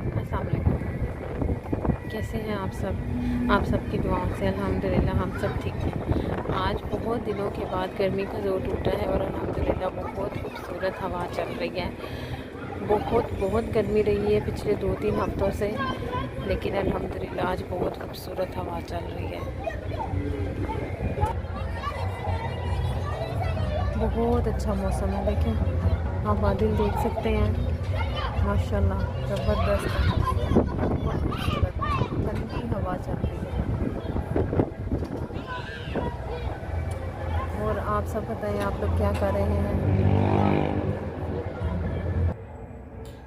अस्सलाम वालेकुम। कैसे हैं आप सब? आप सबकी दुआओं से अल्हम्दुलिल्लाह हम सब ठीक हैं। आज बहुत दिनों के बाद गर्मी का जोर टूटा है और अल्हम्दुलिल्लाह बहुत खूबसूरत हवा चल रही है। बहुत गर्मी रही है पिछले 2-3 हफ्तों से, लेकिन अल्हम्दुलिल्लाह आज बहुत खूबसूरत हवा चल रही है। बहुत अच्छा मौसम है। देखें, आप बादल देख सकते हैं, माशाल्लाह ज़बरदस्त, बहुत खूबसूरत ठंडी हवा चल रही है। और आप सब बताएं, आप लोग क्या कर रहे हैं?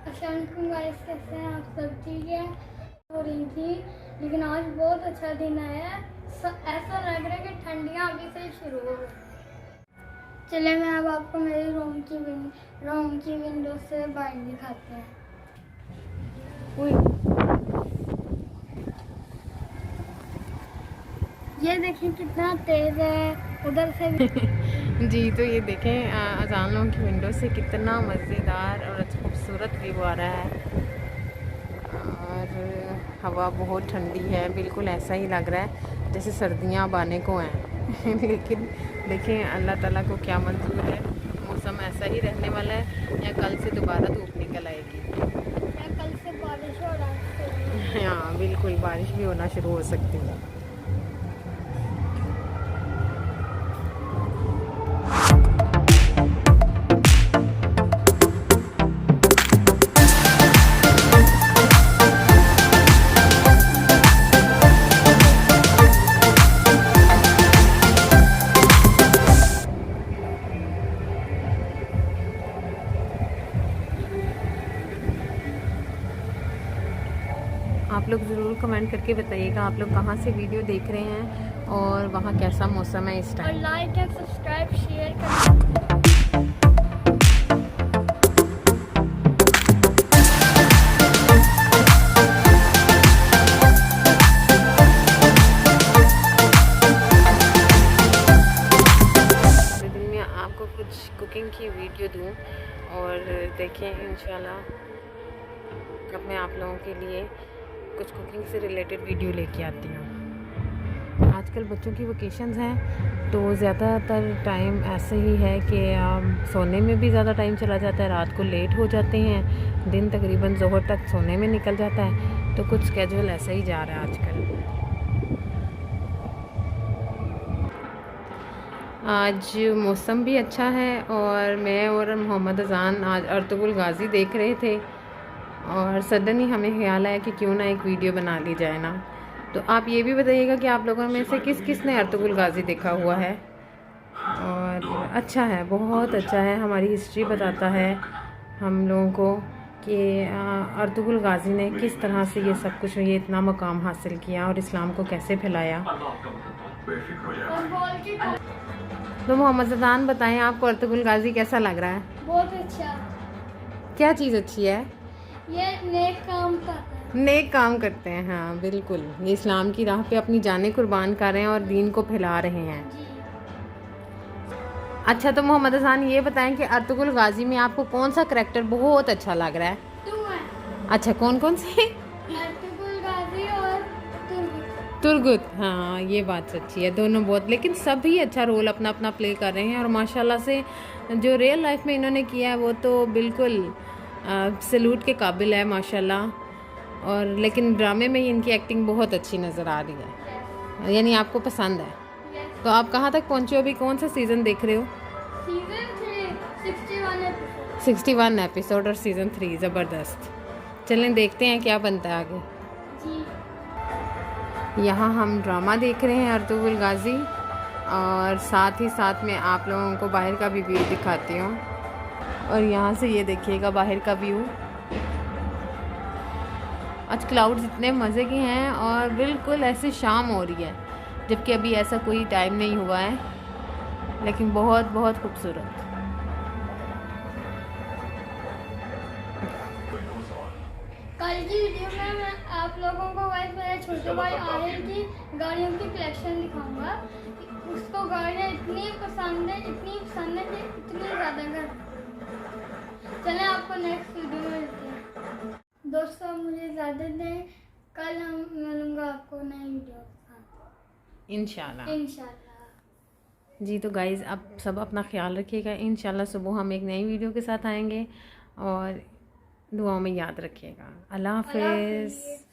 अस्सलाम गाइस, कैसे हैं आप सब? ठीक है, हो रही थी, लेकिन आज बहुत अच्छा दिन आया है। ऐसा लग रहा है कि ठंडियाँ अभी से शुरू हो गई। चले मैं अब आपको मेरे रूम की विंडो से बाहर दिखाते हैं। ये देखिए कितना तेज है उधर से जी, तो ये देखें अजानों की विंडो से कितना मज़ेदार और खूबसूरत व्यू आ रहा है। और हवा बहुत ठंडी है, बिल्कुल ऐसा ही लग रहा है जैसे सर्दियाँ अब आने को हैं। लेकिन देखें अल्लाह ताला को क्या मंजूर है, मौसम ऐसा ही रहने वाला है या कल से दोबारा धूप निकल आएगी। या कल से बारिश हो रहा है। हाँ बिल्कुल, बारिश भी होना शुरू हो सकती है। आप लोग ज़रूर कमेंट करके बताइएगा आप लोग कहाँ से वीडियो देख रहे हैं और वहाँ कैसा मौसम है इस और time. Like and subscribe share करें। दिन में आपको कुछ कुकिंग की वीडियो दूँ और देखें इंशाल्लाह अब मैं आप लोगों के लिए कुछ कुकिंग से रिलेटेड वीडियो लेके आती हूँ। आजकल बच्चों की वकेशंस हैं तो ज़्यादातर टाइम ऐसे ही है कि सोने में भी ज़्यादा टाइम चला जाता है, रात को लेट हो जाते हैं, दिन तकरीबन ज़ोहर तक सोने में निकल जाता है। तो कुछ स्केड्यूल ऐसा ही जा रहा है आजकल। आज मौसम भी अच्छा है और मैं और मोहम्मद अज़ान आज अर्तुगरुल गाज़ी देख रहे थे और सडन ही हमें ख्याल आया कि क्यों ना एक वीडियो बना ली जाए ना। तो आप ये भी बताइएगा कि आप लोगों में से किस किस ने अर्तुगरुल गाज़ी देखा हुआ है। और अच्छा है, बहुत अच्छा है, हमारी हिस्ट्री बताता है हम लोगों को कि अर्तुगरुल गाज़ी ने किस तरह से ये सब कुछ, ये इतना मकाम हासिल किया और इस्लाम को कैसे फैलाया। तो मोहम्मद अज़ान बताएं, आपको अर्तुगरुल गाज़ी कैसा लग रहा है? बहुत अच्छा। क्या चीज़ अच्छी है? ये नेक काम करता है। नेक काम करते हैं, हाँ बिल्कुल, ये इस्लाम की राह पे अपनी जानें कुर्बान कर रहे हैं और दीन को फैला रहे हैं। जी। अच्छा, तो मोहम्मद अज़ान ये बताएं कि अर्तुगरुल गाज़ी में आपको कौन सा करैक्टर बहुत अच्छा लग रहा है? तू है। अच्छा, कौन कौन से? अर्तुगरुल गाज़ी और तुर्गुत, हाँ ये बात सच्ची है, दोनों बहुत, लेकिन सभी अच्छा रोल अपना अपना प्ले कर रहे हैं और माशाल्लाह से जो रियल लाइफ में इन्होंने किया है वो तो बिल्कुल सैल्यूट के काबिल है माशाल्लाह। और लेकिन ड्रामे में इनकी एक्टिंग बहुत अच्छी नज़र आ रही है, यानी आपको पसंद है। तो आप कहाँ तक पहुँचे हो अभी? कौन सा सीज़न देख रहे हो? Season 3 61 episode. 61 एपिसोड और सीज़न 3, ज़बरदस्त। चलें देखते हैं क्या बनता है आगे। जी। यहाँ हम ड्रामा देख रहे हैं अर्तुगरुल गाज़ी और साथ ही साथ में आप लोगों को बाहर का भी व्यू दिखाती हूँ। और यहाँ से ये देखिएगा बाहर का व्यू। आज क्लाउड्स इतने मज़े के हैं और बिल्कुल ऐसे शाम हो रही है, जबकि अभी ऐसा कोई टाइम नहीं हुआ है, लेकिन बहुत बहुत खूबसूरत। कल की वीडियो में मैं आप लोगों को मेरे छोटे भाई आहिल की गाड़ियों की कलेक्शन दिखाऊंगा। उसको गाड़ियाँ इतनी पसंद है कि इतनी ज़्यादा। चलें आपको नेक्स्ट वीडियो में मिलते हैं। दोस्तों मुझे इजाज़त दें, कल हम मिलूँगा आपको नई वीडियो के साथ इंशाल्लाह। इंशाल्लाह। जी तो गाइज़ आप सब अपना ख्याल रखिएगा। इंशाल्लाह सुबह हम एक नई वीडियो के साथ आएंगे और दुआओं में याद रखिएगा। अल्लाह अल्लाह हाफ़िज़। हाफ़िज़।